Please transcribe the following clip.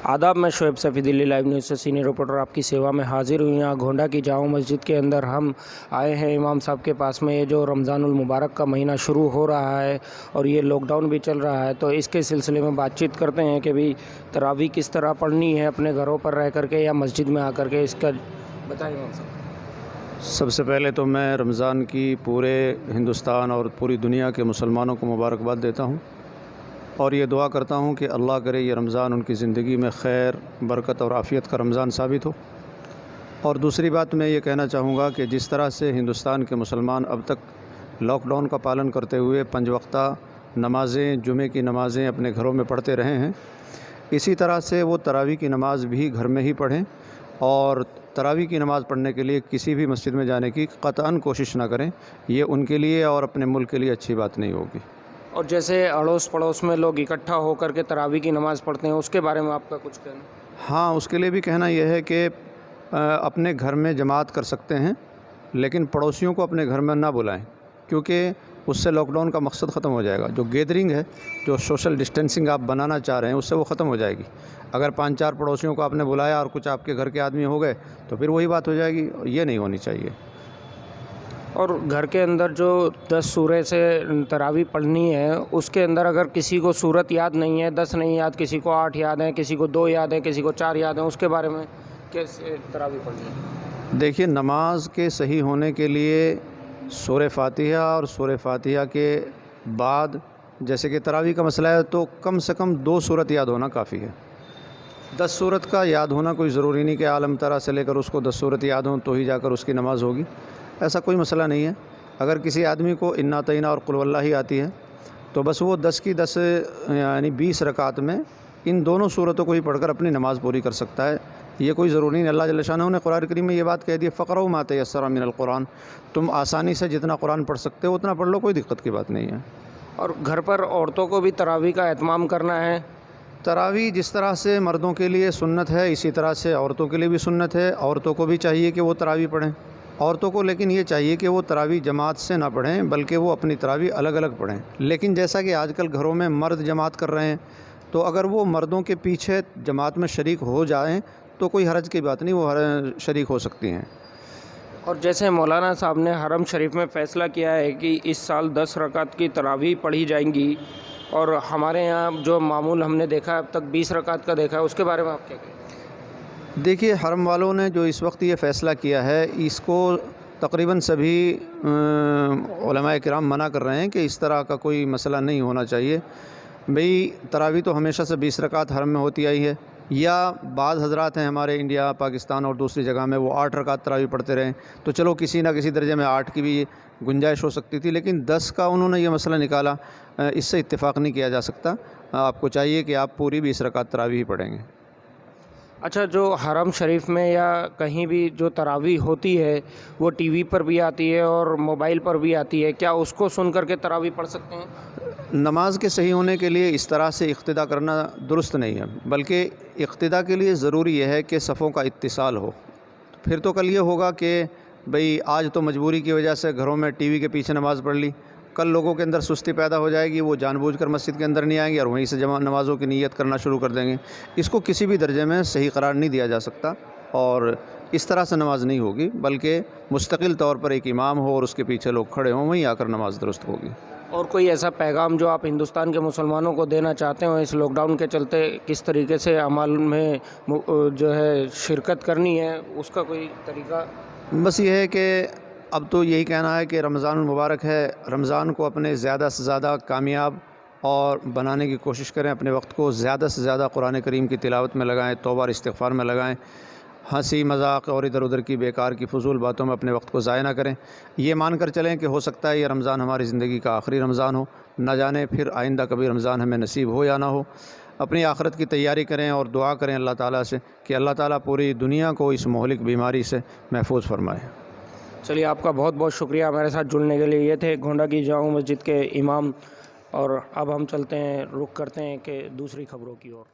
आदाब, मैं Shoaib Safi, Delhi live news से सीनियर रिपोर्टर आपकी सेवा में हाजिर हुई। यहाँ गोंडा की जामा मस्जिद के अंदर हम आए हैं इमाम साहब के पास में। ये जो रमज़ानुल मुबारक का महीना शुरू हो रहा है और ये लॉकडाउन भी चल रहा है, तो इसके सिलसिले में बातचीत करते हैं कि भाई तरावी किस तरह पढ़नी है, अपने घरों पर रह करके या मस्जिद में आकर के, इसका बताइए इमाम साहब। सबसे पहले तो मैं रमज़ान की पूरे हिंदुस्तान और पूरी दुनिया के मुसलमानों को मुबारकबाद देता हूँ और ये दुआ करता हूँ कि अल्लाह करे ये रमज़ान उनकी ज़िंदगी में खैर, बरकत और आफ़ियत का रमज़ान साबित हो। और दूसरी बात मैं ये कहना चाहूँगा कि जिस तरह से हिंदुस्तान के मुसलमान अब तक लॉकडाउन का पालन करते हुए 5 वक्ता नमाज़ें, जुमे की नमाज़ें अपने घरों में पढ़ते रहे हैं, इसी तरह से वो तरावी की नमाज़ भी घर में ही पढ़ें और तरावी की नमाज़ पढ़ने के लिए किसी भी मस्जिद में जाने की क़तअन कोशिश ना करें। ये उनके लिए और अपने मुल्क के लिए अच्छी बात नहीं होगी। और जैसे अड़ोस पड़ोस में लोग इकट्ठा होकर के तरावी की नमाज़ पढ़ते हैं, उसके बारे में आपका कुछ कहना? हाँ, उसके लिए भी कहना यह है कि अपने घर में जमात कर सकते हैं, लेकिन पड़ोसियों को अपने घर में ना बुलाएं, क्योंकि उससे लॉकडाउन का मकसद ख़त्म हो जाएगा। जो गैदरिंग है, जो सोशल डिस्टेंसिंग आप बनाना चाह रहे हैं, उससे वो ख़त्म हो जाएगी। अगर 5-4 पड़ोसियों को आपने बुलाया और कुछ आपके घर के आदमी हो गए तो फिर वही बात हो जाएगी। ये नहीं होनी चाहिए। और घर के अंदर जो 10 सूरह से तरावी पढ़नी है, उसके अंदर अगर किसी को सूरत याद नहीं है, 10 नहीं याद, किसी को 8 याद है, किसी को 2 याद है, किसी को 4 याद है, उसके बारे में कैसे तरावी पढ़नी है? देखिए, नमाज के सही होने के लिए सूरह फातिहा और सूरह फातिहा के बाद, जैसे कि तरावी का मसला है, तो कम से कम 2 सूरत याद होना काफ़ी है। 10 सूरत का याद होना कोई ज़रूरी नहीं कि आलम तरा से लेकर उसको 10 सूरत याद हों तो ही जाकर उसकी नमाज़ होगी, ऐसा कोई मसला नहीं है। अगर किसी आदमी को इन्ना तईना और कुल वल्लाह ही आती है तो बस वो 10 की 10 यानी 20 रकात में इन दोनों सूरतों को ही पढ़कर अपनी नमाज़ पूरी कर सकता है। ये कोई ज़रूरी नहीं। अल्लाह जल्ल शानहू ने कुरान करीम में ये बात कह दी, फ़क़रऊ मा तयस्सरा मिनल कुरान, तुम आसानी से जितना कुरान पढ़ सकते हो उतना पढ़ लो, कोई दिक्कत की बात नहीं है। और घर पर औरतों को भी तरावी का एहतमाम करना है। तरावी जिस तरह से मर्दों के लिए सुन्नत है, इसी तरह से औरतों के लिए भी सुन्नत है। औरतों को भी चाहिए कि वो तरावी पढ़ें। औरतों को लेकिन ये चाहिए कि वो तरावी जमात से ना पढ़ें, बल्कि वो अपनी तरावी अलग अलग पढ़ें। लेकिन जैसा कि आजकल घरों में मर्द जमात कर रहे हैं, तो अगर वो मर्दों के पीछे जमात में शरीक हो जाएं तो कोई हरज की बात नहीं, वो शरीक हो सकती हैं। और जैसे मौलाना साहब ने हरम शरीफ में फ़ैसला किया है कि इस साल 10 रकात की तरावी पढ़ी जाएंगी, और हमारे यहाँ जो मामूल हमने देखा है अब तक 20 रकात का देखा है, उसके बारे में आप क्या कहें? देखिए, हरम वालों ने जो इस वक्त ये फ़ैसला किया है, इसको तकरीबन सभी उलमाए किराम मना कर रहे हैं कि इस तरह का कोई मसला नहीं होना चाहिए। भाई, तरावी तो हमेशा से 20 रकात हरम में होती आई है, या बाज़ हज़रात हैं हमारे इंडिया, पाकिस्तान और दूसरी जगह में वो 8 रकात तरावी पढ़ते रहें, तो चलो किसी ना किसी दर्जे में 8 की भी गुंजाइश हो सकती थी, लेकिन 10 का उन्होंने ये मसला निकाला, इससे इत्तेफाक नहीं किया जा सकता। आपको चाहिए कि आप पूरी 20 रकात तरावी ही पढ़ेंगे। अच्छा, जो हरम शरीफ में या कहीं भी जो तरावी होती है वो टीवी पर भी आती है और मोबाइल पर भी आती है, क्या उसको सुन कर के तरावी पढ़ सकते हैं? नमाज के सही होने के लिए इस तरह से इक़्तिदा करना दुरुस्त नहीं है, बल्कि इक़्तिदा के लिए ज़रूरी यह है कि सफ़ों का इत्तिसाल हो। फिर तो कल ये होगा कि भाई आज तो मजबूरी की वजह से घरों में टीवी के पीछे नमाज़ पढ़ ली, कल लोगों के अंदर सुस्ती पैदा हो जाएगी, वो जानबूझकर मस्जिद के अंदर नहीं आएंगे और वहीं से जमा नमाज़ों की नीयत करना शुरू कर देंगे। इसको किसी भी दर्जे में सही करार नहीं दिया जा सकता और इस तरह से नमाज नहीं होगी, बल्कि मुस्तकिल तौर पर एक इमाम हो और उसके पीछे लोग खड़े हों, वहीं आकर नमाज दुरुस्त होगी। और कोई ऐसा पैगाम जो आप हिंदुस्तान के मुसलमानों को देना चाहते हो इस लॉकडाउन के चलते, किस तरीके से अमल में जो है शिरकत करनी है, उसका कोई तरीका? बस ये है कि अब तो यही कहना है कि रमज़ान मुबारक है, रमज़ान को अपने ज़्यादा से ज़्यादा कामयाब और बनाने की कोशिश करें। अपने वक्त को ज़्यादा से ज़्यादा कुरान करीम की तिलावत में लगाएं, तौबा और इस्तिग़फ़ार में लगाएं। हंसी मजाक और इधर उधर की बेकार की फजूल बातों में अपने वक्त को ज़ाया ना करें। ये मान कर चलें कि हो सकता है ये रमज़ान हमारी ज़िंदगी का आखिरी रमज़ान हो, न जाने फिर आइंदा कभी रमज़ान हमें नसीब हो या ना हो। अपनी आखिरत की तैयारी करें और दुआ करें अल्लाह ताला से कि अल्लाह ताला पूरी दुनिया को इस मोहलिक बीमारी से महफूज फरमाए। चलिए, आपका बहुत बहुत शुक्रिया हमारे साथ जुड़ने के लिए। ये थे गोंडा की जामा मस्जिद के इमाम, और अब हम चलते हैं, रुख करते हैं कि दूसरी खबरों की ओर।